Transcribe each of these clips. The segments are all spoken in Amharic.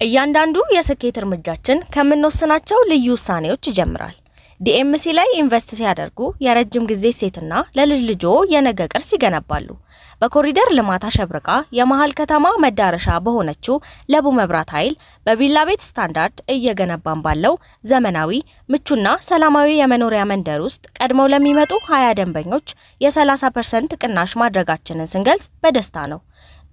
እያንዳንዱ የስኬት እርምጃችን ከምንወስናቸው ልዩ ውሳኔዎች ይጀምራል። ዲኤምሲ ላይ ኢንቨስት ሲያደርጉ የረጅም ጊዜ ሴትና ለልጅ ልጆ የነገ ቅርስ ይገነባሉ። በኮሪደር ልማት አሸብርቃ የመሃል ከተማ መዳረሻ በሆነችው ለቡ መብራት ኃይል በቪላ ቤት ስታንዳርድ እየገነባን ባለው ዘመናዊ ምቹና ሰላማዊ የመኖሪያ መንደር ውስጥ ቀድመው ለሚመጡ 20 ደንበኞች የ30% ቅናሽ ማድረጋችንን ስንገልጽ በደስታ ነው።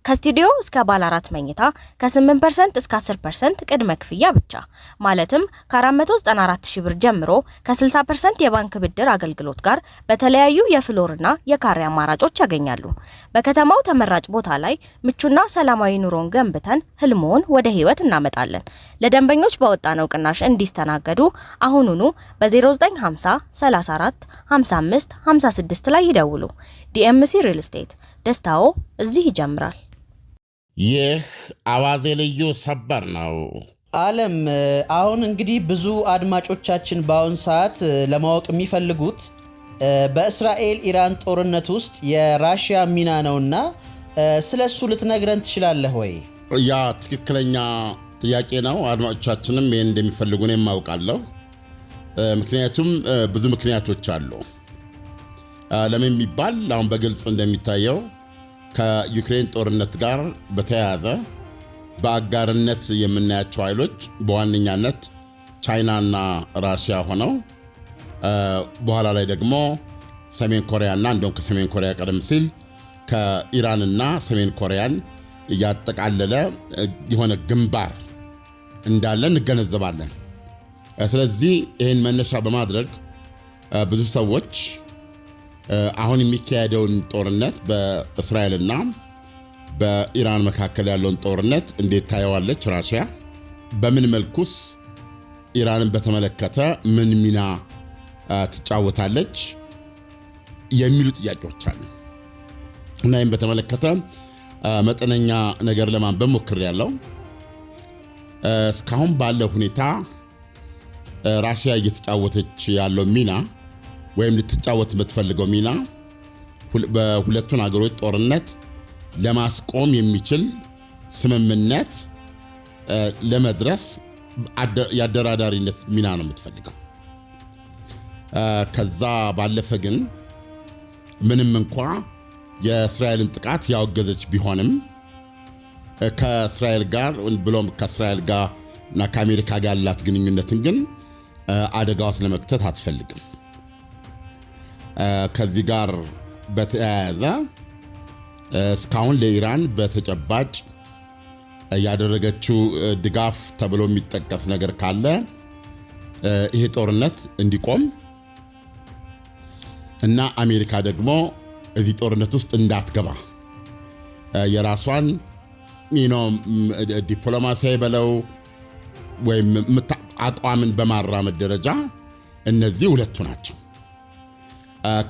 ከስቱዲዮ እስከ ባለ 4 መኝታ ከ8% እስከ 10% ቅድመ ክፍያ ብቻ ማለትም ከ494,000 ብር ጀምሮ ከ60% የባንክ ብድር አገልግሎት ጋር በተለያዩ የፍሎርና የካሬ አማራጮች ያገኛሉ። በከተማው ተመራጭ ቦታ ላይ ምቹና ሰላማዊ ኑሮን ገንብተን ህልሞን ወደ ህይወት እናመጣለን። ለደንበኞች በወጣነው ቅናሽ እንዲስተናገዱ አሁኑኑ በ0950 34 55 56 ላይ ይደውሉ። ዲኤምሲ ሪል ስቴት፣ ደስታው እዚህ ይጀምራል። ይህ አዋዜ ልዩ ሰበር ነው። ዓለም አሁን እንግዲህ ብዙ አድማጮቻችን በአሁን ሰዓት ለማወቅ የሚፈልጉት በእስራኤል ኢራን ጦርነት ውስጥ የራሽያ ሚና ነውና ስለሱ ልትነግረን ትችላለህ ወይ? ያ ትክክለኛ ጥያቄ ነው። አድማጮቻችንም ይሄን እንደሚፈልጉ ነው የማውቃለሁ። ምክንያቱም ብዙ ምክንያቶች አሉ። ለምን የሚባል አሁን በግልጽ እንደሚታየው ከዩክሬን ጦርነት ጋር በተያያዘ በአጋርነት የምናያቸው ኃይሎች በዋነኛነት ቻይናና ራሽያ ሆነው በኋላ ላይ ደግሞ ሰሜን ኮሪያና እንደውም ከሰሜን ኮሪያ ቀደም ሲል ከኢራንና ሰሜን ኮሪያን እያጠቃለለ የሆነ ግንባር እንዳለ እንገነዘባለን። ስለዚህ ይህን መነሻ በማድረግ ብዙ ሰዎች አሁን የሚካሄደውን ጦርነት በእስራኤልና በኢራን መካከል ያለውን ጦርነት እንዴት ታየዋለች ራሽያ? በምን መልኩስ ኢራንን በተመለከተ ምን ሚና ትጫወታለች? የሚሉ ጥያቄዎች አሉ እና ይህን በተመለከተ መጠነኛ ነገር ለማንበብ ሞክሬያለሁ። እስካሁን ባለው ሁኔታ ራሽያ እየተጫወተች ያለው ሚና ወይም ልትጫወት የምትፈልገው ሚና በሁለቱን ሀገሮች ጦርነት ለማስቆም የሚችል ስምምነት ለመድረስ የአደራዳሪነት ሚና ነው የምትፈልገው። ከዛ ባለፈ ግን ምንም እንኳ የእስራኤልን ጥቃት ያወገዘች ቢሆንም ከእስራኤል ጋር ብሎም ከእስራኤል ጋር እና ከአሜሪካ ጋር ያላት ግንኙነትን ግን አደጋ ውስጥ ለመክተት አትፈልግም። ከዚህ ጋር በተያያዘ እስካሁን ለኢራን በተጨባጭ ያደረገችው ድጋፍ ተብሎ የሚጠቀስ ነገር ካለ ይሄ ጦርነት እንዲቆም እና አሜሪካ ደግሞ እዚህ ጦርነት ውስጥ እንዳትገባ የራሷን ዲፕሎማሲያዊ በለው ወይም አቋምን በማራመድ ደረጃ እነዚህ ሁለቱ ናቸው።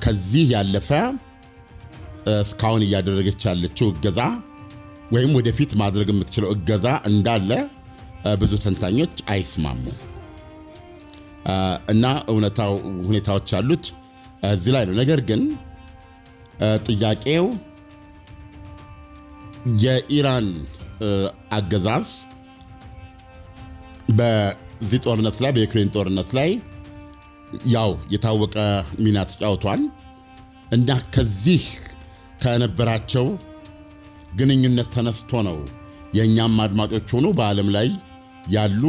ከዚህ ያለፈ እስካሁን እያደረገች ያለችው እገዛ ወይም ወደፊት ማድረግ የምትችለው እገዛ እንዳለ ብዙ ተንታኞች አይስማሙም እና ሁኔታዎች ያሉት እዚህ ላይ ነው። ነገር ግን ጥያቄው የኢራን አገዛዝ በዚህ ጦርነት ላይ በዩክሬን ጦርነት ላይ ያው የታወቀ ሚና ተጫውቷል እና ከዚህ ከነበራቸው ግንኙነት ተነስቶ ነው የኛም አድማጮች ሆኑ በዓለም ላይ ያሉ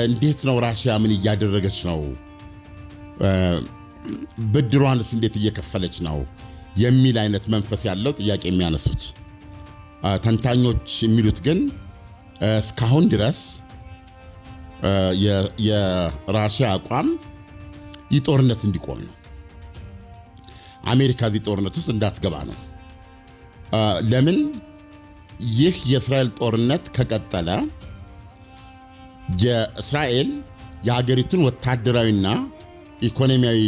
እንዴት ነው ራሽያ ምን እያደረገች ነው፣ ብድሯንስ እንዴት እየከፈለች ነው የሚል አይነት መንፈስ ያለው ጥያቄ የሚያነሱት ተንታኞች የሚሉት ግን እስካሁን ድረስ የራሽያ አቋም ይህ ጦርነት እንዲቆም ነው። አሜሪካ እዚህ ጦርነት ውስጥ እንዳትገባ ነው። ለምን ይህ የእስራኤል ጦርነት ከቀጠለ የእስራኤል የሀገሪቱን ወታደራዊና ኢኮኖሚያዊ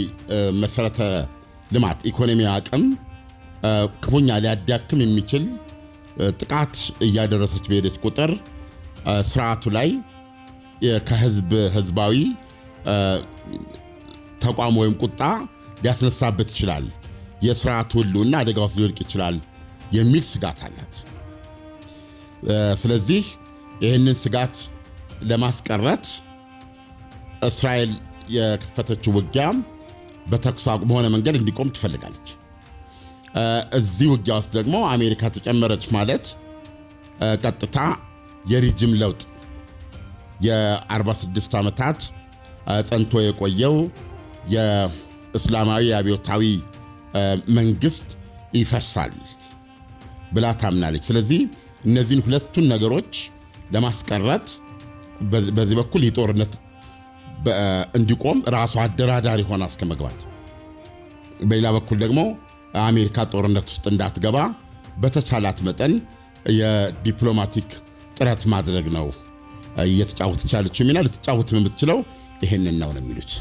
መሰረተ ልማት ኢኮኖሚያዊ አቅም ክፉኛ ሊያዳክም የሚችል ጥቃት እያደረሰች በሄደች ቁጥር ስርዓቱ ላይ ከህዝባዊ ተቋም ወይም ቁጣ ሊያስነሳበት ይችላል፣ የስርዓቱ ሁሉና አደጋ ውስጥ ሊወድቅ ይችላል የሚል ስጋት አላት። ስለዚህ ይህንን ስጋት ለማስቀረት እስራኤል የከፈተችው ውጊያ በተኩስ አቁም በሆነ መንገድ እንዲቆም ትፈልጋለች። እዚህ ውጊያ ውስጥ ደግሞ አሜሪካ ተጨመረች ማለት ቀጥታ የሪጅም ለውጥ የ46 ዓመታት ጸንቶ የቆየው የእስላማዊ አብዮታዊ መንግስት ይፈርሳል ብላ ታምናለች። ስለዚህ እነዚህን ሁለቱን ነገሮች ለማስቀረት በዚህ በኩል የጦርነት እንዲቆም ራሷ አደራዳሪ ሆና እስከ መግባት፣ በሌላ በኩል ደግሞ አሜሪካ ጦርነት ውስጥ እንዳትገባ በተቻላት መጠን የዲፕሎማቲክ ጥረት ማድረግ ነው እየተጫወተች ያለችው ሚና። ልትጫወትም የምትችለው ይሄንን ነው የሚሉት።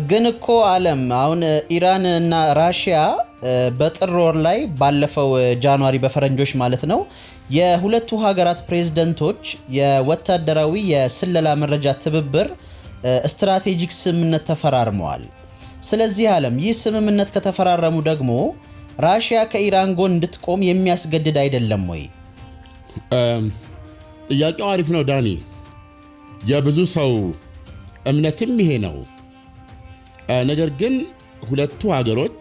ግን እኮ ዓለም አሁን ኢራን እና ራሽያ በጥር ወር ላይ ባለፈው ጃንዋሪ በፈረንጆች ማለት ነው የሁለቱ ሀገራት ፕሬዝደንቶች የወታደራዊ የስለላ መረጃ ትብብር ስትራቴጂክ ስምምነት ተፈራርመዋል። ስለዚህ ዓለም ይህ ስምምነት ከተፈራረሙ ደግሞ ራሽያ ከኢራን ጎን እንድትቆም የሚያስገድድ አይደለም ወይ? ጥያቄው አሪፍ ነው ዳኒ። የብዙ ሰው እምነትም ይሄ ነው። ነገር ግን ሁለቱ ሀገሮች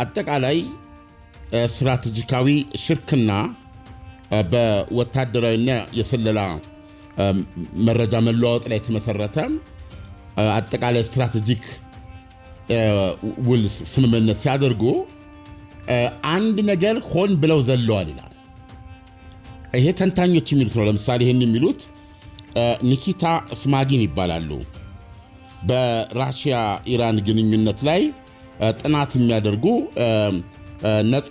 አጠቃላይ ስትራቴጂካዊ ሽርክና በወታደራዊና የስለላ መረጃ መለዋወጥ ላይ የተመሰረተ አጠቃላይ ስትራቴጂክ ውል ስምምነት ሲያደርጉ አንድ ነገር ሆን ብለው ዘለዋል ይላል። ይሄ ተንታኞች የሚሉት ነው። ለምሳሌ ይሄን የሚሉት ኒኪታ ስማጊን ይባላሉ። በራሽያ ኢራን ግንኙነት ላይ ጥናት የሚያደርጉ ነፃ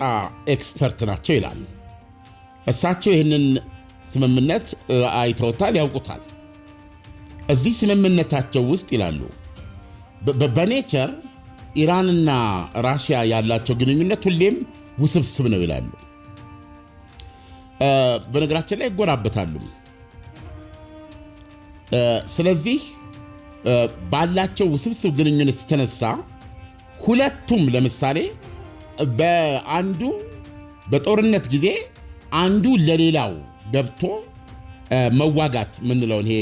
ኤክስፐርት ናቸው ይላሉ። እሳቸው ይህንን ስምምነት አይተውታል፣ ያውቁታል። እዚህ ስምምነታቸው ውስጥ ይላሉ በኔቸር ኢራንና ራሽያ ያላቸው ግንኙነት ሁሌም ውስብስብ ነው ይላሉ። በነገራችን ላይ ይጎራበታሉ። ስለዚህ ባላቸው ውስብስብ ግንኙነት የተነሳ ሁለቱም ለምሳሌ በአንዱ በጦርነት ጊዜ አንዱ ለሌላው ገብቶ መዋጋት ምንለውን ይሄ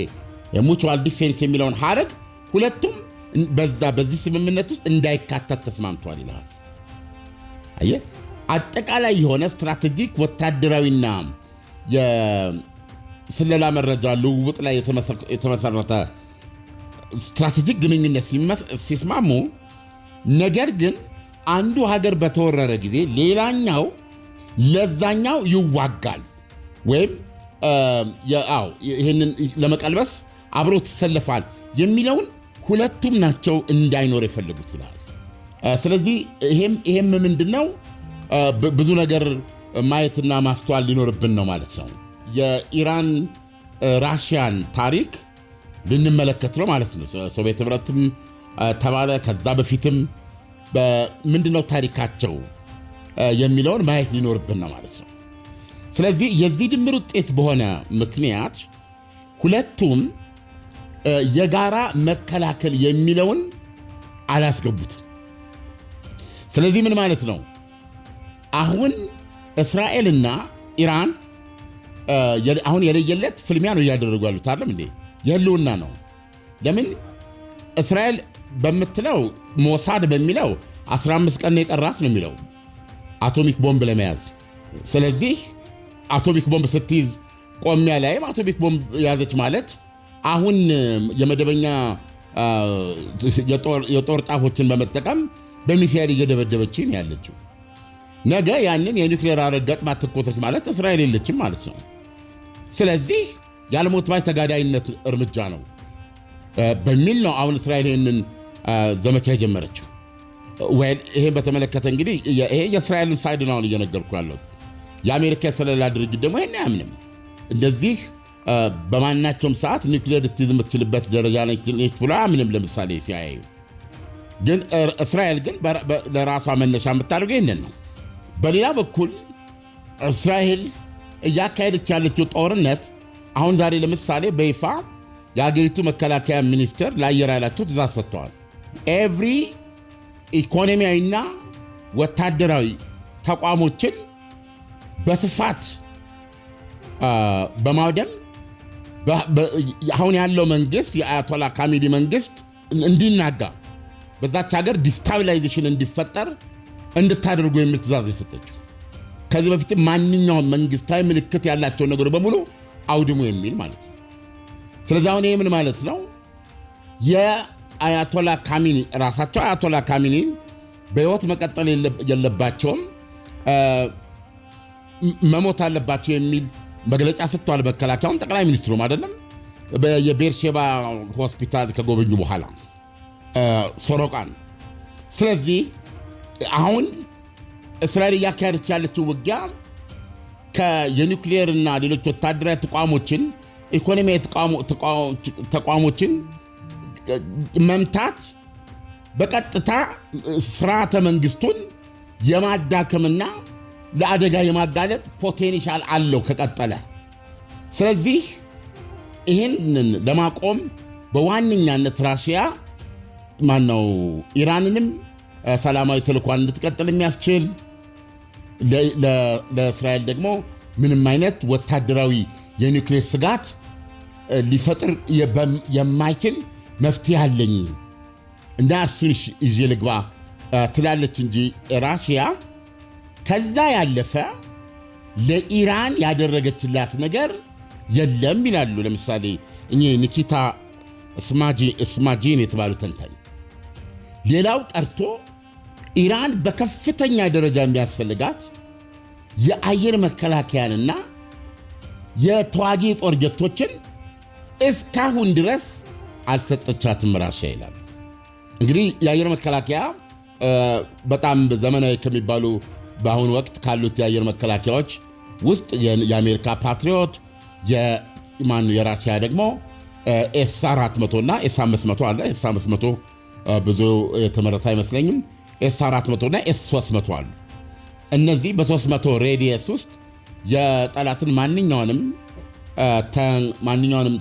የሙቹዋል ዲፌንስ የሚለውን ሐረግ ሁለቱም በዚህ ስምምነት ውስጥ እንዳይካተት ተስማምቷል ይላል። አየ አጠቃላይ የሆነ ስትራቴጂክ ወታደራዊና የስለላ መረጃ ልውውጥ ላይ የተመሰረተ ስትራቴጂክ ግንኙነት ሲስማሙ፣ ነገር ግን አንዱ ሀገር በተወረረ ጊዜ ሌላኛው ለዛኛው ይዋጋል ወይም ይህንን ለመቀልበስ አብሮ ተሰልፋል የሚለውን ሁለቱም ናቸው እንዳይኖር የፈለጉት ይላል። ስለዚህ ይሄም ምንድነው ብዙ ነገር ማየትና ማስተዋል ሊኖርብን ነው ማለት ነው። የኢራን ራሽያን ታሪክ ልንመለከት ነው ማለት ነው። ሶቪየት ህብረትም ተባለ ከዛ በፊትም ምንድነው ታሪካቸው የሚለውን ማየት ሊኖርብን ነው ማለት ነው። ስለዚህ የዚህ ድምር ውጤት በሆነ ምክንያት ሁለቱም የጋራ መከላከል የሚለውን አላስገቡትም። ስለዚህ ምን ማለት ነው? አሁን እስራኤልና ኢራን አሁን የለየለት ፍልሚያ ነው እያደረጉ ያሉት አይደል እንዴ? የህልውና ነው። ለምን እስራኤል በምትለው ሞሳድ በሚለው 15 ቀን የቀራት ነው የሚለው አቶሚክ ቦምብ ለመያዝ። ስለዚህ አቶሚክ ቦምብ ስትይዝ ቆሚያ ላይም አቶሚክ ቦምብ ያዘች ማለት አሁን የመደበኛ የጦር ጣፎችን በመጠቀም በሚሳኤል እየደበደበች ነው ያለችው። ነገ ያንን የኒውክሌር አረር ገጥማ ተኮሰች ማለት እስራኤል የለችም ማለት ነው። ስለዚህ ያለሞት ባይ ተጋዳይነት እርምጃ ነው በሚል ነው አሁን እስራኤል ይህንን ዘመቻ የጀመረችው። ይሄን በተመለከተ እንግዲህ ይሄ የእስራኤልን ሳይድ ነው እየነገርኩ ያለሁት። የአሜሪካ የስለላ ድርጅት ደግሞ ይሄን አያምንም። እንደዚህ በማናቸውም ሰዓት ኒውክሌር ልትይዝ የምትችልበት ደረጃ ነች ብሎ አያምንም። ለምሳሌ ሲያዩ ግን እስራኤል ግን ለራሷ መነሻ የምታደርገው ይህንን ነው። በሌላ በኩል እስራኤል እያካሄደች ያለችው ጦርነት አሁን ዛሬ ለምሳሌ በይፋ የአገሪቱ መከላከያ ሚኒስትር ለአየር ኃይላቸው ትእዛዝ ሰጥተዋል። ኤቭሪ ኢኮኖሚያዊና ወታደራዊ ተቋሞችን በስፋት በማውደም አሁን ያለው መንግስት የአያቶላ ካሚኒ መንግስት እንዲናጋ በዛች ሀገር ዲስታቢላይዜሽን እንዲፈጠር እንድታደርጉ የሚል ትእዛዝ የሰጠችው። ከዚህ በፊት ማንኛውም መንግስታዊ ምልክት ያላቸው ነገሮች በሙሉ አውድሙ የሚል ማለት ነው። ስለዚህ አሁን ይህ ምን ማለት ነው? የአያቶላ ካሚኒ ራሳቸው አያቶላ ካሚኒ በህይወት መቀጠል የለባቸውም፣ መሞት አለባቸው የሚል መግለጫ ሰጥቷል። መከላከያውን ጠቅላይ ሚኒስትሩም አይደለም የቤርሼባ ሆስፒታል ከጎበኙ በኋላ ሶሮቃን። ስለዚህ አሁን እስራኤል እያካሄደች ያለችው ውጊያ የኒውክሌር እና ሌሎች ወታደራዊ ተቋሞችን፣ ኢኮኖሚያዊ ተቋሞችን መምታት በቀጥታ ስርዓተ መንግስቱን የማዳከምና ለአደጋ የማጋለጥ ፖቴንሻል አለው ከቀጠለ። ስለዚህ ይህንን ለማቆም በዋነኛነት ራሽያ ኢራንንም ሰላማዊ ተልኳን እንድትቀጥል የሚያስችል ለእስራኤል ደግሞ ምንም አይነት ወታደራዊ የኒውክሌር ስጋት ሊፈጥር የማይችል መፍትሄ አለኝ እና እሱን ይዤ ልግባ ትላለች እንጂ ራሽያ ከዛ ያለፈ ለኢራን ያደረገችላት ነገር የለም ይላሉ። ለምሳሌ ኒኪታ ስማጂን የተባሉ ተንታኝ ሌላው ቀርቶ ኢራን በከፍተኛ ደረጃ የሚያስፈልጋት የአየር መከላከያንና የተዋጊ ጦር ጀቶችን እስካሁን ድረስ አልሰጠቻትም ራሽያ ይላል። እንግዲህ የአየር መከላከያ በጣም ዘመናዊ ከሚባሉ በአሁኑ ወቅት ካሉት የአየር መከላከያዎች ውስጥ የአሜሪካ ፓትሪዮት የራሽያ ደግሞ ኤስ400 እና ኤስ500 አለ። ኤስ500 ብዙ የተመረተ አይመስለኝም። ኤስ400 እና ኤስ300 አሉ። እነዚህ በ300 ሬዲየስ ውስጥ የጠላትን ማንኛውንም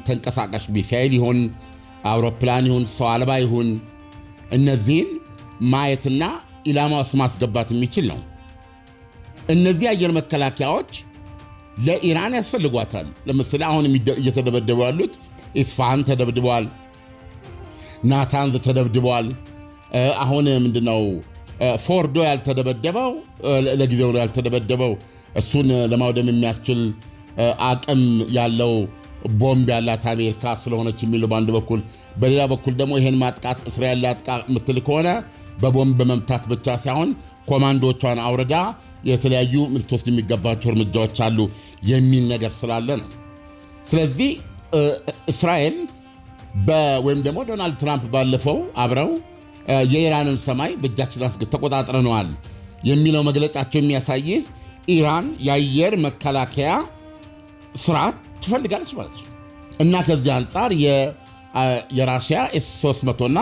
ተንቀሳቃሽ ሚሳኤል ይሁን አውሮፕላን ይሁን ሰው አልባ ይሁን እነዚህን ማየትና ኢላማ ውስጥ ማስገባት የሚችል ነው። እነዚህ አየር መከላከያዎች ለኢራን ያስፈልጓታል። ለምሳሌ አሁን እየተደበደቡ ያሉት ኢስፋሃን ተደብድበዋል፣ ናታንዝ ተደብድበዋል። አሁን ምንድነው ፎርዶ ያልተደበደበው ለጊዜው ያልተደበደበው እሱን ለማውደም የሚያስችል አቅም ያለው ቦምብ ያላት አሜሪካ ስለሆነች የሚሉ በአንድ በኩል፣ በሌላ በኩል ደግሞ ይሄን ማጥቃት እስራኤል ላጥቃ የምትል ከሆነ በቦምብ መምታት ብቻ ሳይሆን ኮማንዶቿን አውርዳ የተለያዩ ልትወስድ የሚገባቸው እርምጃዎች አሉ የሚል ነገር ስላለ ነው። ስለዚህ እስራኤል ወይም ደግሞ ዶናልድ ትራምፕ ባለፈው አብረው የኢራንን ሰማይ በእጃችን ተቆጣጥረነዋል የሚለው መግለጫቸው የሚያሳይህ ኢራን የአየር መከላከያ ስርዓት ትፈልጋለች ማለት ነው። እና ከዚህ አንጻር የራሽያ ኤስ300 እና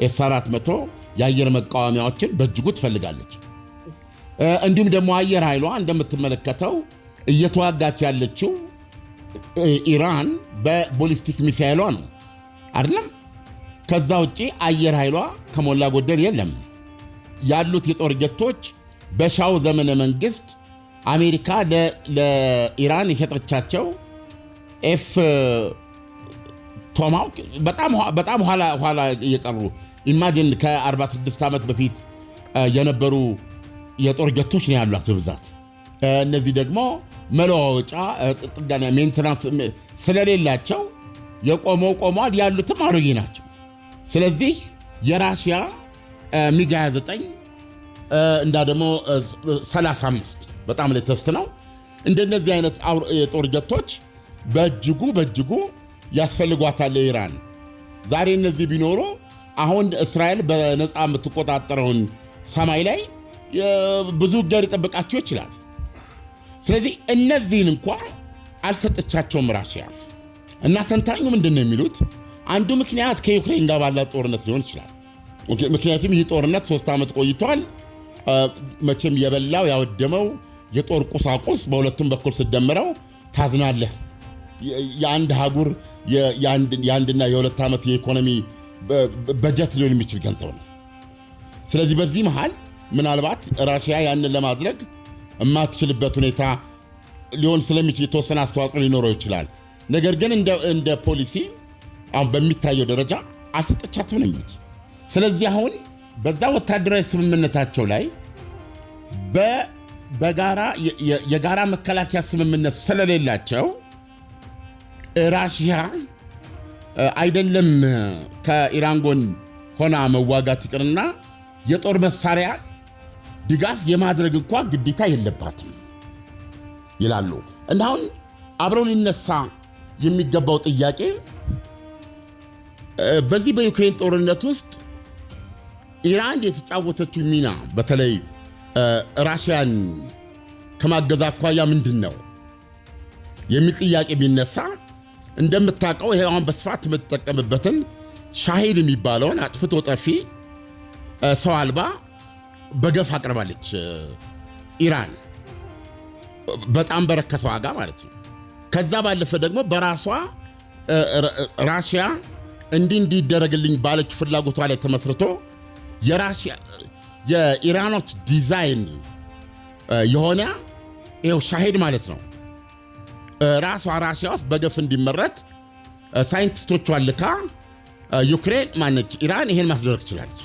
ኤስ400 የአየር መቃወሚያዎችን በእጅጉ ትፈልጋለች። እንዲሁም ደግሞ አየር ኃይሏ እንደምትመለከተው እየተዋጋች ያለችው ኢራን በቦሊስቲክ ሚሳይሏ ነው አይደለም። ከዛ ውጪ አየር ኃይሏ ከሞላ ጎደል የለም። ያሉት የጦር ጀቶች በሻው ዘመነ መንግስት አሜሪካ ለኢራን የሸጠቻቸው ኤፍ ቶማሃውክ በጣም ኋላ እየቀሩ ኢማጂን ከ46 ዓመት በፊት የነበሩ የጦር ጀቶች ነው ያሏት በብዛት። እነዚህ ደግሞ መለዋወጫ ጥገና ሜንቴናንስ ስለሌላቸው የቆመው ቆሟል፣ ያሉትም አሮጌ ናቸው። ስለዚህ የራሽያ ሚግ 29 እንዳ ደግሞ 35 በጣም ሌተስት ነው። እንደነዚህ አይነት የጦር ጀቶች በእጅጉ ያስፈልጓታል ኢራን። ዛሬ እነዚህ ቢኖሩ አሁን እስራኤል በነፃ የምትቆጣጠረውን ሰማይ ላይ ብዙ ውጊያ ሊጠብቃቸው ይችላል። ስለዚህ እነዚህን እንኳን አልሰጠቻቸውም ራሽያ። እና ተንታኙ ምንድን ነው የሚሉት? አንዱ ምክንያት ከዩክሬን ጋር ባላት ጦርነት ሊሆን ይችላል። ምክንያቱም ይህ ጦርነት 3 ዓመት ቆይቷል። መቼም የበላው ያወደመው የጦር ቁሳቁስ በሁለቱም በኩል ስደምረው ታዝናለህ። የአንድ ሀጉር የአንድና የሁለት ዓመት የኢኮኖሚ በጀት ሊሆን የሚችል ገንዘብ ነው። ስለዚህ በዚህ መሃል ምናልባት ራሽያ ያንን ለማድረግ የማትችልበት ሁኔታ ሊሆን ስለሚችል የተወሰነ አስተዋጽኦ ሊኖረው ይችላል። ነገር ግን እንደ ፖሊሲ አሁን በሚታየው ደረጃ አልሰጠቻትም ነው የሚሉት። ስለዚህ አሁን በዛ ወታደራዊ ስምምነታቸው ላይ በጋራ የጋራ መከላከያ ስምምነት ስለሌላቸው ራሽያ አይደለም ከኢራን ጎን ሆና መዋጋት ይቅርና የጦር መሳሪያ ድጋፍ የማድረግ እንኳን ግዴታ የለባትም ይላሉ። እና አሁን አብረው ሊነሳ የሚገባው ጥያቄ በዚህ በዩክሬን ጦርነት ውስጥ ኢራን የተጫወተችው ሚና በተለይ ራሽያን ከማገዝ አኳያ ምንድን ነው የሚል ጥያቄ ቢነሳ እንደምታውቀው ይሄ አሁን በስፋት የምትጠቀምበትን ሻሂድ የሚባለውን አጥፍቶ ጠፊ ሰው አልባ በገፍ አቅርባለች ኢራን፣ በጣም በረከሰ ዋጋ ማለት ነው። ከዛ ባለፈ ደግሞ በራሷ ራሽያ እንዲደረግልኝ ባለች ፍላጎቷ ላይ ተመስርቶ የኢራኖች ዲዛይን የሆነ ይኸው ሻሂድ ማለት ነው ራሷ ራሽያ ውስጥ በገፍ እንዲመረት ሳይንቲስቶቿን ልካ ዩክሬን ማነች ኢራን ይሄን ማስደረግ ትችላለች።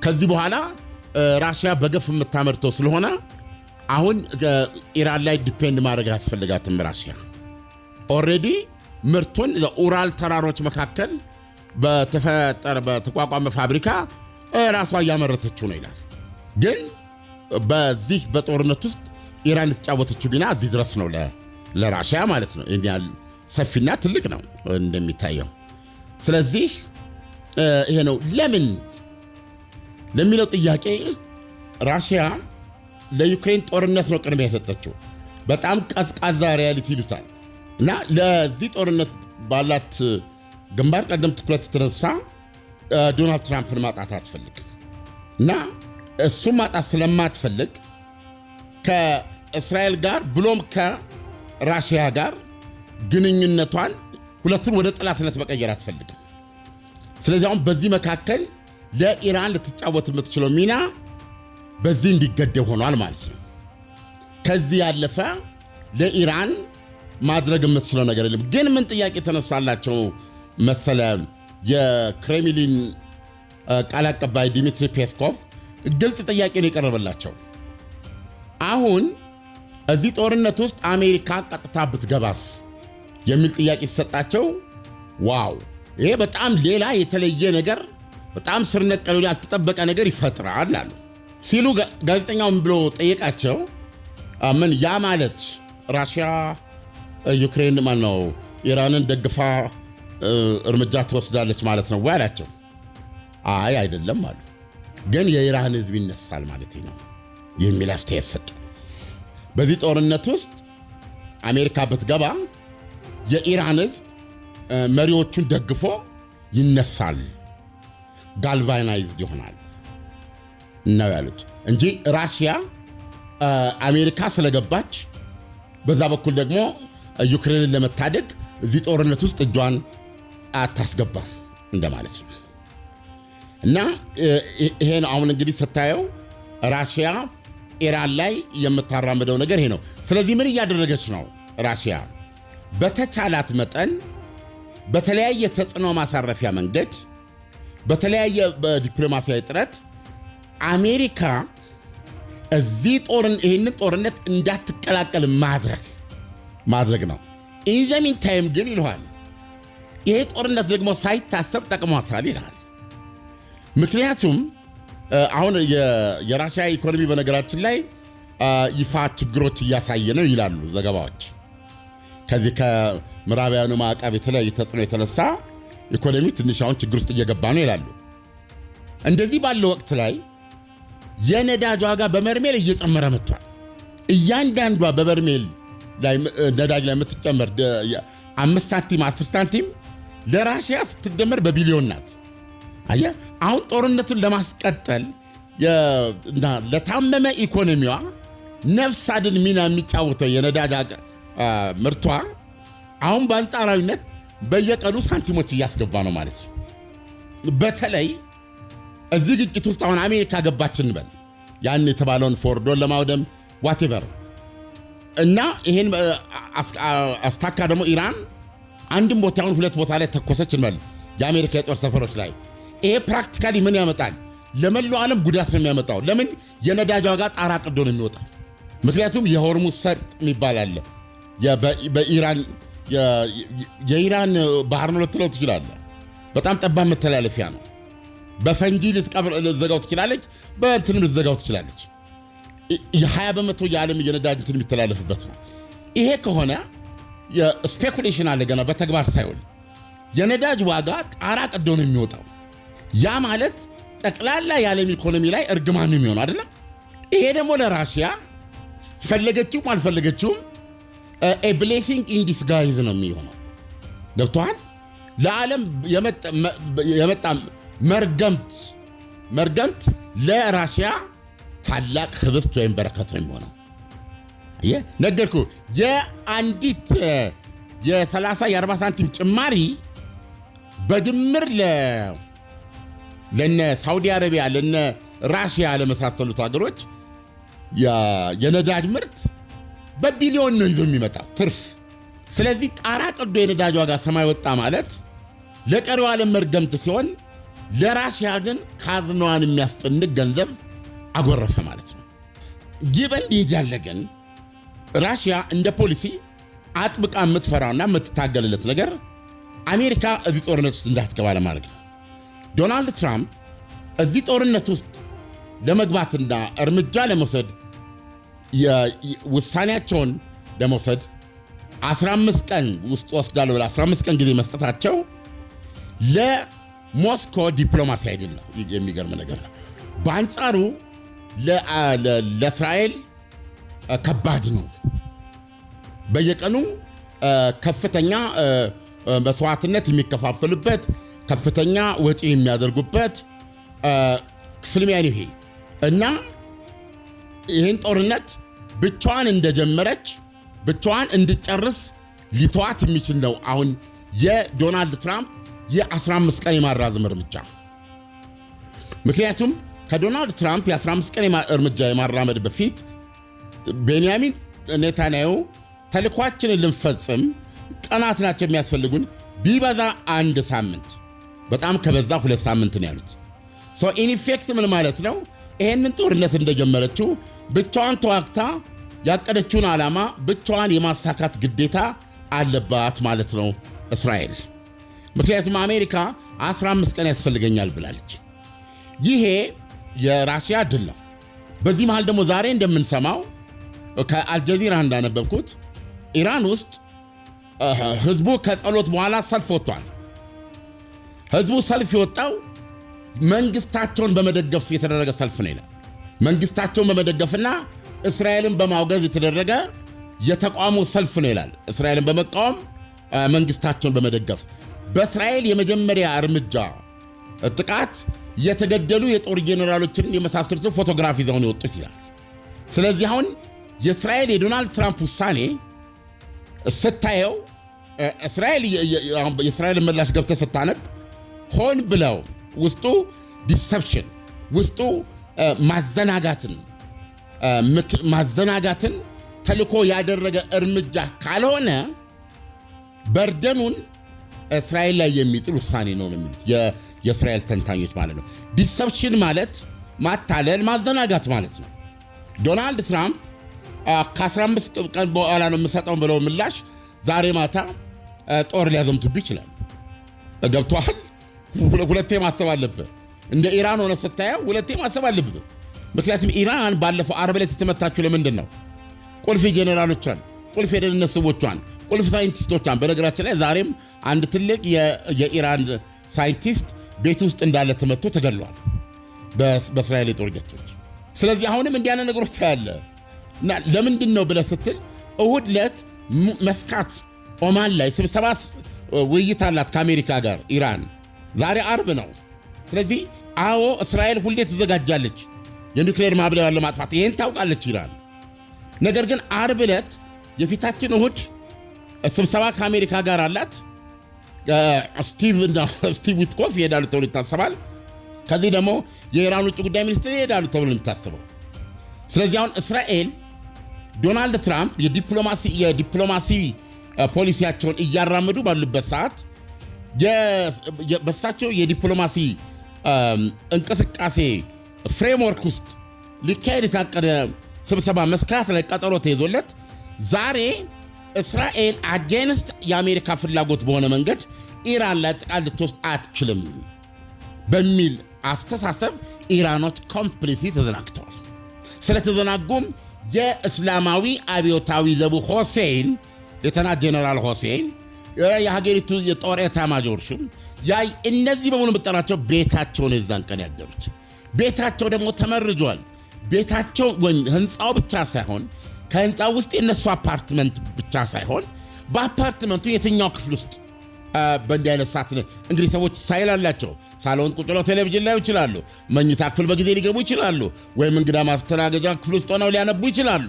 ከዚህ በኋላ ራሽያ በገፍ የምታመርተው ስለሆነ አሁን ኢራን ላይ ዲፔንድ ማድረግ አያስፈልጋትም። ራሽያ ኦልሬዲ ምርቱን ለኡራል ተራሮች መካከል በተቋቋመ ፋብሪካ ራሷ እያመረተችው ነው ይላል። ግን በዚህ በጦርነት ውስጥ ኢራን የተጫወተችው ሚና እዚህ ድረስ ነው ለራሽያ ማለት ነው። ይሄን ሰፊና ትልቅ ነው እንደሚታየው። ስለዚህ ይሄ ነው ለምን ለሚለው ጥያቄ ራሽያ ለዩክሬን ጦርነት ነው ቅድሚያ የሰጠችው። በጣም ቀዝቃዛ ሪያሊቲ ይሉታል። እና ለዚህ ጦርነት ባላት ግንባር ቀደም ትኩረት የተነሳ ዶናልድ ትራምፕን ማጣት አትፈልግም። እና እሱም ማጣት ስለማትፈልግ ከእስራኤል ጋር ብሎም ከራሽያ ጋር ግንኙነቷን ሁለቱን ወደ ጠላትነት መቀየር አትፈልግም። ስለዚህ አሁን በዚህ መካከል ለኢራን ልትጫወት የምትችለው ሚና በዚህ እንዲገደብ ሆኗል ማለት ነው። ከዚህ ያለፈ ለኢራን ማድረግ የምትችለው ነገር የለም። ግን ምን ጥያቄ ተነሳላቸው መሰለ የክሬምሊን ቃል አቀባይ ዲሚትሪ ፔስኮቭ ግልጽ ጥያቄ ነው የቀረበላቸው። አሁን እዚህ ጦርነት ውስጥ አሜሪካ ቀጥታ ብትገባስ የሚል ጥያቄ ሲሰጣቸው ዋው ይሄ በጣም ሌላ የተለየ ነገር በጣም ስር ነቀል ያልተጠበቀ ነገር ይፈጥራል አሉ ሲሉ ጋዜጠኛውን ብሎ ጠየቃቸው። ምን ያ ማለት ራሽያ ዩክሬን ማነው ኢራንን ደግፋ እርምጃ ትወስዳለች ማለት ነው ወይ አላቸው። አይ አይደለም አሉ። ግን የኢራን ሕዝብ ይነሳል ማለት ነው የሚል አስተያየት ሰጡ። በዚህ ጦርነት ውስጥ አሜሪካ ብትገባ የኢራን ሕዝብ መሪዎቹን ደግፎ ይነሳል፣ ጋልቫናይዝድ ይሆናል ነው ያሉት እንጂ ራሽያ አሜሪካ ስለገባች በዛ በኩል ደግሞ ዩክሬንን ለመታደግ እዚህ ጦርነት ውስጥ እጇን አታስገባም እንደማለት ነው። እና ይሄን አሁን እንግዲህ ስታየው ራሽያ ኢራን ላይ የምታራምደው ነገር ይሄ ነው። ስለዚህ ምን እያደረገች ነው ራሽያ? በተቻላት መጠን በተለያየ ተጽዕኖ ማሳረፊያ መንገድ በተለያየ በዲፕሎማሲያዊ ጥረት አሜሪካ እዚህ ይህንን ጦርነት እንዳትቀላቀል ማድረግ ነው። ኢን ዘ ሚን ታይም ግን ይልሃል ይሄ ጦርነት ደግሞ ሳይታሰብ ጠቅሟታል ይልሃል። ምክንያቱም አሁን የራሽያ ኢኮኖሚ በነገራችን ላይ ይፋ ችግሮች እያሳየ ነው ይላሉ ዘገባዎች። ከዚህ ከምዕራባውያኑ ማዕቀብ የተለያየ ተጽዕኖ የተነሳ ኢኮኖሚ ትንሽ አሁን ችግር ውስጥ እየገባ ነው ይላሉ። እንደዚህ ባለው ወቅት ላይ የነዳጅ ዋጋ በበርሜል እየጨመረ መጥቷል። እያንዳንዷ በበርሜል ላይ ነዳጅ ላይ የምትጨመር 5 ሳንቲም 10 ሳንቲም ለራሽያ ስትደመር በቢሊዮን ናት። አየህ አሁን ጦርነቱን ለማስቀጠል ለታመመ ኢኮኖሚዋ ነፍስ አድን ሚና የሚጫወተው የነዳጅ ምርቷ አሁን በአንጻራዊነት በየቀኑ ሳንቲሞች እያስገባ ነው ማለት ነው። በተለይ እዚህ ግጭት ውስጥ አሁን አሜሪካ ገባች እንበል ያን የተባለውን ፎርዶን ለማውደም ዋቴቨር እና ይሄን አስታካ ደግሞ ኢራን አንድም ቦታውን ሁለት ቦታ ላይ ተኮሰች እንበል የአሜሪካ የጦር ሰፈሮች ላይ። ይሄ ፕራክቲካሊ ምን ያመጣል? ለመላው ዓለም ጉዳት ነው የሚያመጣው። ለምን? የነዳጅ ዋጋ ጣራ ቀዶ ነው የሚወጣው። ምክንያቱም የሆርሙዝ ሰርጥ የሚባል አለ። የኢራን ባህር ነው ልትለው ትችላለህ። በጣም ጠባብ መተላለፊያ ነው። በፈንጂ ልትዘጋው ትችላለች፣ በእንትንም ልትዘጋው ትችላለች። የ20% የዓለም የነዳጅ እንትን የሚተላለፍበት ነው። ይሄ ከሆነ የስፔኩሌሽን አለ ገና በተግባር ሳይሆን የነዳጅ ዋጋ ጣራ ቀዶ ነው የሚወጣው። ያ ማለት ጠቅላላ የዓለም ኢኮኖሚ ላይ እርግማን የሚሆነው አይደለም። ይሄ ደግሞ ለራሽያ ፈለገችውም አልፈለገችውም a blessing in disguise ነው የሚሆነው። ገብቶሃል? ለዓለም የመጣ መርገምት ለራሽያ ታላቅ ህብስት ወይም በረከት ነው የሚሆነው። ነገርኩ። የአንዲት የ30 የ40 ሳንቲም ጭማሪ በድምር ለነ ሳውዲ አረቢያ ለነ ራሽያ ለመሳሰሉት ሀገሮች የነዳጅ ምርት በቢሊዮን ነው ይዞ የሚመጣው ትርፍ። ስለዚህ ጣራ ቀዶ የነዳጅ ዋጋ ሰማይ ወጣ ማለት ለቀሪው ዓለም መርገምት ሲሆን፣ ለራሽያ ግን ካዝናዋን የሚያስጨንቅ ገንዘብ አጎረፈ ማለት ነው። ጊቨን ያለ ግን ራሽያ እንደ ፖሊሲ አጥብቃ የምትፈራውና የምትታገልለት ነገር አሜሪካ እዚህ ጦርነት ውስጥ እንዳትገባ ለማድረግ ነው። ዶናልድ ትራምፕ እዚህ ጦርነት ውስጥ ለመግባትና እርምጃ ለመውሰድ ውሳኔያቸውን ለመውሰድ 15 ቀን ውስጥ ወስዳለሁ ብላ 15 ቀን ጊዜ መስጠታቸው ለሞስኮ ዲፕሎማሲ አይደለም። የሚገርም ነገር ነው። በአንጻሩ ለእስራኤል ከባድ ነው። በየቀኑ ከፍተኛ መስዋዕትነት የሚከፋፈሉበት ከፍተኛ ወጪ የሚያደርጉበት ፍልሚያ ነው ይሄ እና ይህን ጦርነት ብቻዋን እንደጀመረች ብቻዋን እንድጨርስ ሊተዋት የሚችል ነው አሁን የዶናልድ ትራምፕ የ15 ቀን የማራዘም እርምጃ። ምክንያቱም ከዶናልድ ትራምፕ የ15 ቀን እርምጃ የማራመድ በፊት ቤንያሚን ኔታንያሁ ተልኳችንን ልንፈጽም ቀናት ናቸው የሚያስፈልጉን፣ ቢበዛ 1 ሳምንት፣ በጣም ከበዛ 2 ሳምንት ነው ያሉት። ኢን ኢፌክት ምን ማለት ነው? ይሄንን ጦርነት እንደጀመረችው ብቻዋን ተዋግታ ያቀደችውን ዓላማ ብቻዋን የማሳካት ግዴታ አለባት ማለት ነው እስራኤል። ምክንያቱም አሜሪካ 15 ቀን ያስፈልገኛል ብላለች። ይሄ የራሽያ ድል ነው። በዚህ መሃል ደግሞ ዛሬ እንደምንሰማው ከአልጀዚራ እንዳነበብኩት ኢራን ውስጥ ህዝቡ ከጸሎት በኋላ ሰልፍ ወጥቷል። ህዝቡ ሰልፍ የወጣው መንግስታቸውን በመደገፍ የተደረገ ሰልፍ ነው ይላል። መንግስታቸውን በመደገፍና እስራኤልን በማውገዝ የተደረገ የተቃውሞ ሰልፍ ነው ይላል። እስራኤልን በመቃወም መንግስታቸውን በመደገፍ በእስራኤል የመጀመሪያ እርምጃ ጥቃት የተገደሉ የጦር ጄኔራሎችን የመሳሰሉትን ፎቶግራፍ ይዘው ነው የወጡት ይላል። ስለዚህ አሁን የእስራኤል የዶናልድ ትራምፕ ውሳኔ ስታየው የእስራኤልን ምላሽ ገብተህ ስታነብ ሆን ብለው ውስጡ ዲሰፕሽን ውስጡ ማዘናጋትን ተልኮ ያደረገ እርምጃ ካልሆነ በርደኑን እስራኤል ላይ የሚጥል ውሳኔ ነው የሚሉት የእስራኤል ተንታኞች ማለት ነው። ዲሰፕሽን ማለት ማታለል፣ ማዘናጋት ማለት ነው። ዶናልድ ትራምፕ ከ15 ቀን በኋላ ነው የምሰጠው ብለው ምላሽ ዛሬ ማታ ጦር ሊያዘምቱብህ ይችላል። ገብቶሃል? ሁለቴ ማሰብ አለብህ። እንደ ኢራን ሆነ ስታየው ሁለቴ ማሰብ አለብህ። ምክንያቱም ኢራን ባለፈው ዓርብ ዕለት የተመታችው ለምንድን ነው? ቁልፍ ጄኔራሎቿን፣ ቁልፍ የደህንነት ሰዎቿን፣ ቁልፍ ሳይንቲስቶቿን። በነገራችን ላይ ዛሬም አንድ ትልቅ የኢራን ሳይንቲስት ቤት ውስጥ እንዳለ ተመቶ ተገድሏል በእስራኤል የጦር ጀቶች። ስለዚህ አሁንም እንዲያነ ነገሮች ታያለ እና ለምንድን ነው ብለህ ስትል እሁድ ዕለት መስካት ኦማን ላይ ስብሰባ ውይይት አላት ከአሜሪካ ጋር ኢራን። ዛሬ ዓርብ ነው። ስለዚህ አዎ እስራኤል ሁሌ ትዘጋጃለች የኒውክሌር ማብለያን ለማጥፋት፣ ይሄን ታውቃለች ኢራን። ነገር ግን ዓርብ ዕለት የፊታችን እሁድ ስብሰባ ከአሜሪካ ጋር አላት። ስቲቭ ዊትኮፍ ይሄዳሉ ተብሎ ይታሰባል። ከዚህ ደግሞ የኢራን ውጭ ጉዳይ ሚኒስትር ይሄዳሉ ተብሎ የሚታሰበው። ስለዚህ አሁን እስራኤል ዶናልድ ትራምፕ የዲፕሎማሲ ፖሊሲያቸውን እያራመዱ ባሉበት ሰዓት በሳቸው የዲፕሎማሲ እንቅስቃሴ ፍሬምወርክ ውስጥ ሊካሄድ የታቀደ ስብሰባ መስካት ላይ ቀጠሮ ተይዞለት ዛሬ እስራኤል አጌንስት የአሜሪካ ፍላጎት በሆነ መንገድ ኢራን ላይ ጥቃት ልትወስድ አትችልም በሚል አስተሳሰብ ኢራኖች ኮምፕሊትሊ ተዘናግተዋል። ስለተዘናጉም የእስላማዊ አብዮታዊ ዘቡ ሁሴን ሌተና ጄኔራል ሁሴን የሀገሪቱ የጦር ኤታማዦር ሹም እነዚህ በሙሉ የምጠራቸው ቤታቸውን የዛን ቀን ያደሩት ቤታቸው ደግሞ ተመርጇል። ቤታቸው ወይም ህንፃው ብቻ ሳይሆን ከህንፃው ውስጥ የነሱ አፓርትመንት ብቻ ሳይሆን በአፓርትመንቱ የትኛው ክፍል ውስጥ በእንዲህ አይነት ሰዓት እንግዲህ ሰዎች ስታይል አላቸው። ሳሎን ቁጭ ብለው ቴሌቪዥን ላይ ይችላሉ። መኝታ ክፍል በጊዜ ሊገቡ ይችላሉ። ወይም እንግዳ ማስተናገጃ ክፍል ውስጥ ሆነው ሊያነቡ ይችላሉ።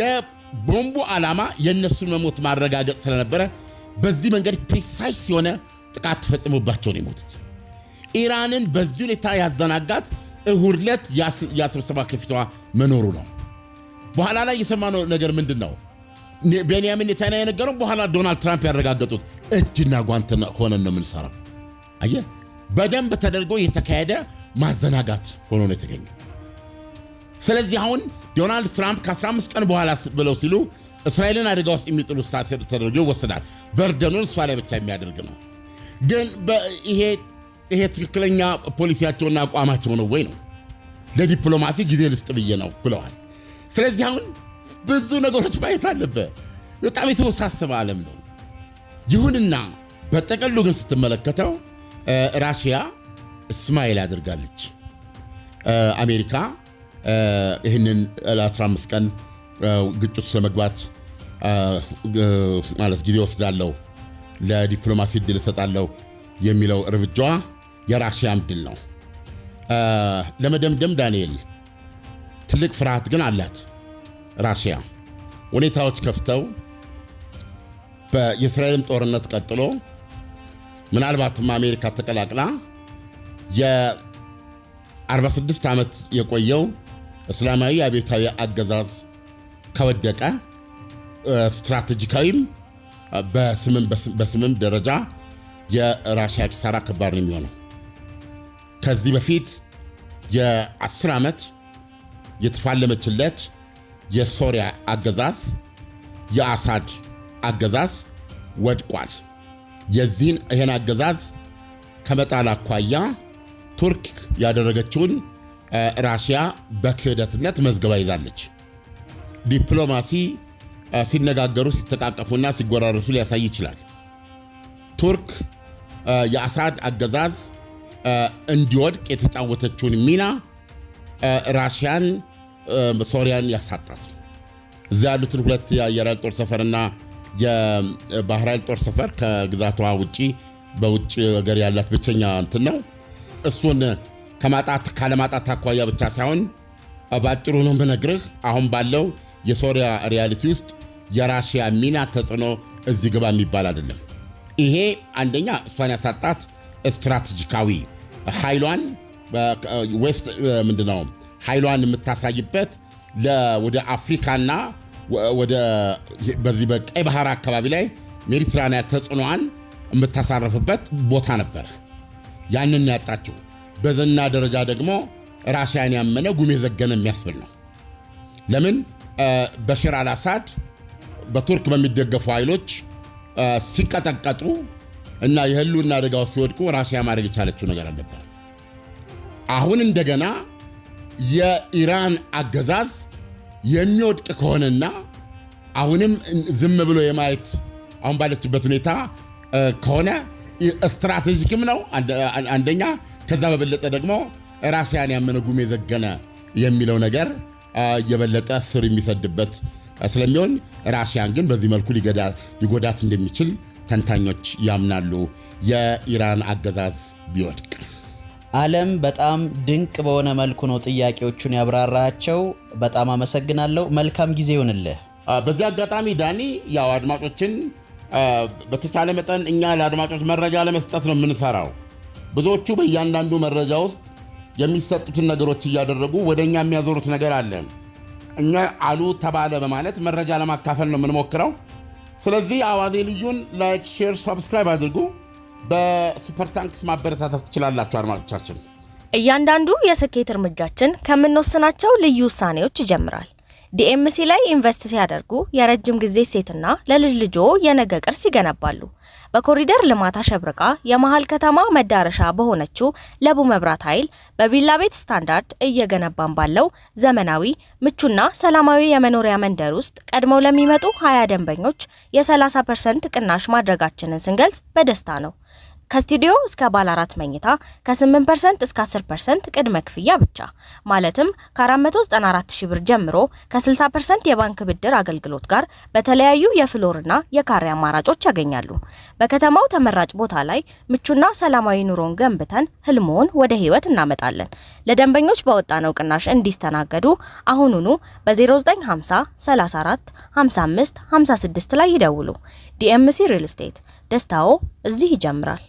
የቦምቡ ዓላማ የእነሱን መሞት ማረጋገጥ ስለነበረ በዚህ መንገድ ፕሪሳይስ የሆነ ጥቃት ተፈጽሞባቸው ነው የሞቱት። ኢራንን በዚህ ሁኔታ ያዘናጋት እሁድ ዕለት ያስብሰባ ከፊቷ መኖሩ ነው። በኋላ ላይ የሰማነው ነገር ምንድን ነው? ቤንያሚን ኔታንያሁ የነገረው በኋላ ዶናልድ ትራምፕ ያረጋገጡት እጅና ጓንት ሆነን ነው የምንሰራው። አየህ፣ በደንብ ተደርጎ የተካሄደ ማዘናጋት ሆኖ ነው የተገኘው። ስለዚህ አሁን ዶናልድ ትራምፕ ከ15 ቀን በኋላ ብለው ሲሉ እስራኤልን አደጋ ውስጥ የሚጥሉ ሰዓት ተደርጎ ይወሰዳል። በርደኑን እሷ ላይ ብቻ የሚያደርግ ነው። ግን ይሄ ትክክለኛ ፖሊሲያቸውና አቋማቸው ነው ወይ ነው? ለዲፕሎማሲ ጊዜ ልስጥ ብዬ ነው ብለዋል። ስለዚህ አሁን ብዙ ነገሮች ማየት አለበት። በጣም የተወሳሰበ ዓለም ነው። ይሁንና በጠቅሉ ግን ስትመለከተው ራሽያ እስማኤል አድርጋለች። አሜሪካ ይህንን ለ15 ቀን ግጭት ስለመግባት ማለት ጊዜ ወስዳለሁ፣ ለዲፕሎማሲ ድል እሰጣለሁ የሚለው እርምጃዋ የራሽያም ድል ነው። ለመደምደም ዳንኤል ትልቅ ፍርሃት ግን አላት ራሽያ። ሁኔታዎች ከፍተው የእስራኤልም ጦርነት ቀጥሎ ምናልባትም አሜሪካ ተቀላቅላ የ46 ዓመት የቆየው እስላማዊ አብዮታዊ አገዛዝ ከወደቀ ስትራቴጂካዊም በስምም ደረጃ የራሽያ ኪሳራ ከባድ ነው የሚሆነው። ከዚህ በፊት የ10 ዓመት የተፋለመችለት የሶሪያ አገዛዝ የአሳድ አገዛዝ ወድቋል። ይህን አገዛዝ ከመጣል አኳያ ቱርክ ያደረገችውን ራሽያ በክህደትነት መዝገባ ይዛለች። ዲፕሎማሲ ሲነጋገሩ ሲተቃቀፉና ሲጎራረሱ ሊያሳይ ይችላል። ቱርክ የአሳድ አገዛዝ እንዲወድቅ የተጫወተችውን ሚና ራሽያን ሶሪያን ያሳጣት። እዚያ ያሉትን ሁለት የአየር ኃይል ጦር ሰፈርና የባህር ኃይል ጦር ሰፈር ከግዛቷ ውጪ በውጭ ሀገር ያላት ብቸኛ እንትን ነው። እሱን ካለማጣት አኳያ ብቻ ሳይሆን ባጭሩ ነው ብነግርህ አሁን ባለው የሶሪያ ሪያሊቲ ውስጥ የራሽያ ሚና ተጽዕኖ እዚህ ግባ የሚባል አይደለም። ይሄ አንደኛ እሷን ያሳጣት ስትራቴጂካዊ ኃይሏን ዌስት ምንድነው ኃይሏን የምታሳይበት ወደ አፍሪካና በዚህ በቀይ ባህር አካባቢ ላይ ሜዲትራኒያን ተጽዕኖዋን የምታሳርፍበት ቦታ ነበረ። ያንን ያጣችው በዘና ደረጃ ደግሞ ራሽያን ያመነ ጉሜ ዘገነ የሚያስብል ነው። ለምን በሽር አልአሳድ በቱርክ በሚደገፉ ኃይሎች ሲቀጠቀጡ እና የህልውና አደጋው ሲወድቁ ራሽያ ማድረግ የቻለችው ነገር አልነበረ። አሁን እንደገና የኢራን አገዛዝ የሚወድቅ ከሆነና አሁንም ዝም ብሎ የማየት አሁን ባለችበት ሁኔታ ከሆነ ስትራቴጂክም ነው አንደኛ። ከዛ በበለጠ ደግሞ ራሽያን ያመነ ጉሜ ዘገነ የሚለው ነገር የበለጠ ስር የሚሰድበት ስለሚሆን ራሽያን ግን በዚህ መልኩ ሊጎዳት እንደሚችል ተንታኞች ያምናሉ። የኢራን አገዛዝ ቢወድቅ ዓለም በጣም ድንቅ በሆነ መልኩ ነው ጥያቄዎቹን ያብራራቸው። በጣም አመሰግናለሁ። መልካም ጊዜ ይሁንልህ። በዚህ አጋጣሚ ዳኒ ያው አድማጮችን በተቻለ መጠን እኛ ለአድማጮች መረጃ ለመስጠት ነው የምንሰራው። ብዙዎቹ በእያንዳንዱ መረጃ ውስጥ የሚሰጡትን ነገሮች እያደረጉ ወደኛ የሚያዞሩት ነገር አለ። እኛ አሉ ተባለ በማለት መረጃ ለማካፈል ነው የምንሞክረው። ስለዚህ አዋዜ ልዩን ላይክ፣ ሼር፣ ሰብስክራይብ አድርጉ። በሱፐር ታንክስ ማበረታታት ትችላላችሁ አድማጮቻችን። እያንዳንዱ የስኬት እርምጃችን ከምንወስናቸው ልዩ ውሳኔዎች ይጀምራል። ዲኤምሲ ላይ ኢንቨስት ሲያደርጉ የረጅም ጊዜ ሴትና ለልጅ ልጆ የነገ ቅርስ ይገነባሉ። በኮሪደር ልማት አሸብርቃ የመሃል ከተማ መዳረሻ በሆነችው ለቡ መብራት ኃይል በቪላ ቤት ስታንዳርድ እየገነባን ባለው ዘመናዊ ምቹና ሰላማዊ የመኖሪያ መንደር ውስጥ ቀድመው ለሚመጡ 20 ደንበኞች የ30% ቅናሽ ማድረጋችንን ስንገልጽ በደስታ ነው። ከስቱዲዮ እስከ ባለ 4 መኝታ ከ8% እስከ 10% ቅድመ ክፍያ ብቻ ማለትም ከ494,000 ብር ጀምሮ ከ60% የባንክ ብድር አገልግሎት ጋር በተለያዩ የፍሎርና የካሬ አማራጮች ያገኛሉ። በከተማው ተመራጭ ቦታ ላይ ምቹና ሰላማዊ ኑሮን ገንብተን ህልሞን ወደ ህይወት እናመጣለን። ለደንበኞች በወጣነው ቅናሽ እንዲስተናገዱ አሁኑኑ በ0950 34 55 56 ላይ ይደውሉ። ዲኤምሲ ሪል ስቴት፣ ደስታው እዚህ ይጀምራል።